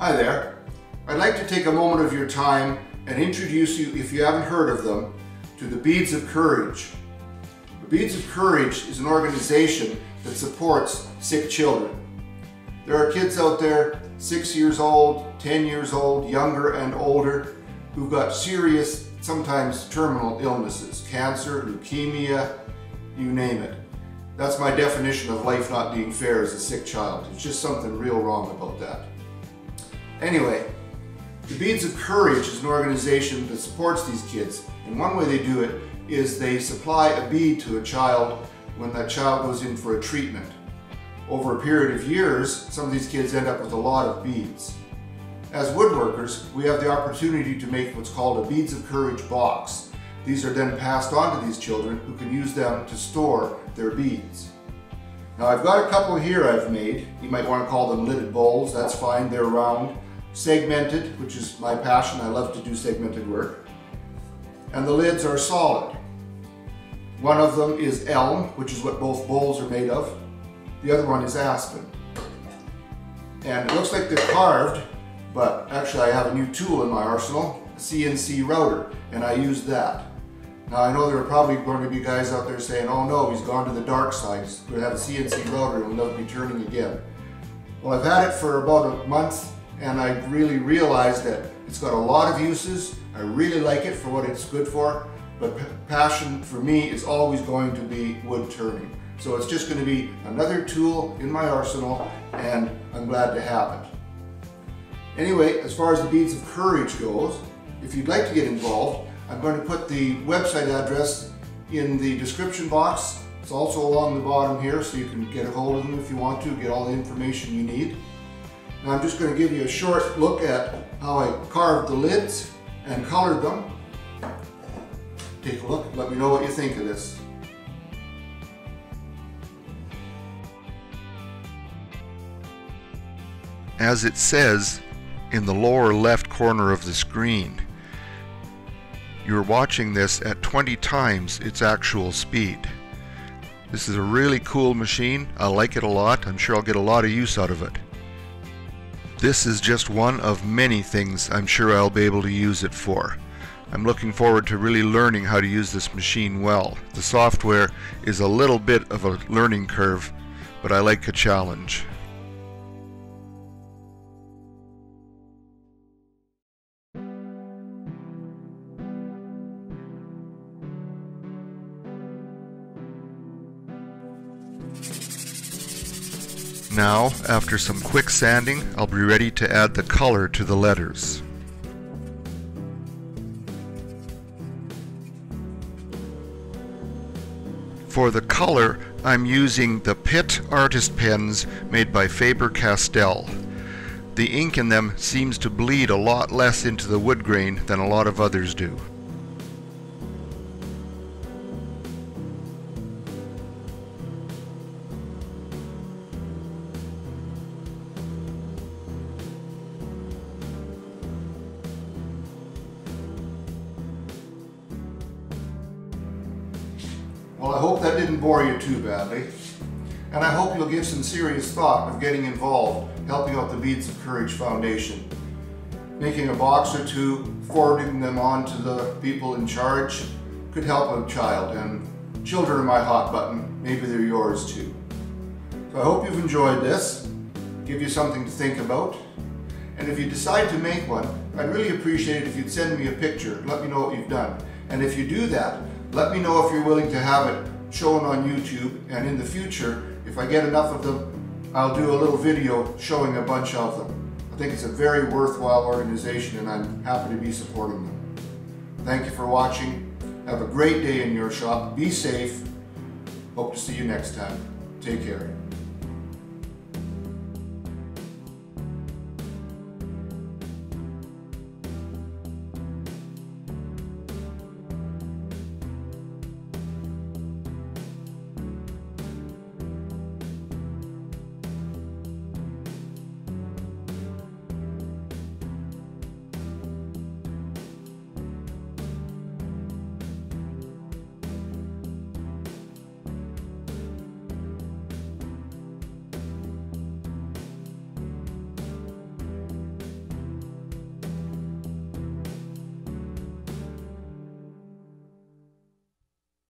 Hi there. I'd like to take a moment of your time and introduce you, if you haven't heard of them, to the Beads of Courage. The Beads of Courage is an organization that supports sick children. There are kids out there 6 years old, 10 years old, younger and older, who've got serious, sometimes terminal illnesses, cancer, leukemia, you name it. That's my definition of life not being fair as a sick child. It's just something real wrong about that. Anyway, the Beads of Courage is an organization that supports these kids, and one way they do it is they supply a bead to a child when that child goes in for a treatment. Over a period of years, some of these kids end up with a lot of beads. As woodworkers, we have the opportunity to make what's called a Beads of Courage box. These are then passed on to these children who can use them to store their beads. Now I've got a couple here I've made. You might want to call them lidded bowls, that's fine, they're round. Segmented, which is my passion, I love to do segmented work. And the lids are solid. One of them is elm, which is what both bowls are made of. The other one is aspen. And it looks like they're carved, but actually I have a new tool in my arsenal, a CNC router, and I use that. Now I know there are probably going to be guys out there saying, oh no, he's gone to the dark side, he's going to have a CNC router and will never be turning again. Well, I've had it for about a month, and I really realized that it's got a lot of uses. I really like it for what it's good for, but passion for me is always going to be wood turning. So it's just going to be another tool in my arsenal, and I'm glad to have it. Anyway, as far as the Beads of Courage goes, if you'd like to get involved, I'm going to put the website address in the description box. It's also along the bottom here, so you can get a hold of them if you want to, get all the information you need. Now I'm just going to give you a short look at how I carved the lids and colored them. Take a look, let me know what you think of this. As it says in the lower left corner of the screen, you're watching this at 20 times its actual speed. This is a really cool machine. I like it a lot. I'm sure I'll get a lot of use out of it. This is just one of many things I'm sure I'll be able to use it for. I'm looking forward to really learning how to use this machine well. The software is a little bit of a learning curve, but I like a challenge. Now, after some quick sanding, I'll be ready to add the color to the letters. For the color, I'm using the Pitt Artist Pens made by Faber-Castell. The ink in them seems to bleed a lot less into the wood grain than a lot of others do. Well, I hope that didn't bore you too badly. And I hope you'll give some serious thought of getting involved, helping out the Beads of Courage Foundation. Making a box or two, forwarding them on to the people in charge could help a child, and children are my hot button. Maybe they're yours too. So I hope you've enjoyed this, give you something to think about. And if you decide to make one, I'd really appreciate it if you'd send me a picture and let me know what you've done. And if you do that, let me know if you're willing to have it shown on YouTube, and in the future, if I get enough of them, I'll do a little video showing a bunch of them. I think it's a very worthwhile organization, and I'm happy to be supporting them. Thank you for watching. Have a great day in your shop. Be safe. Hope to see you next time. Take care.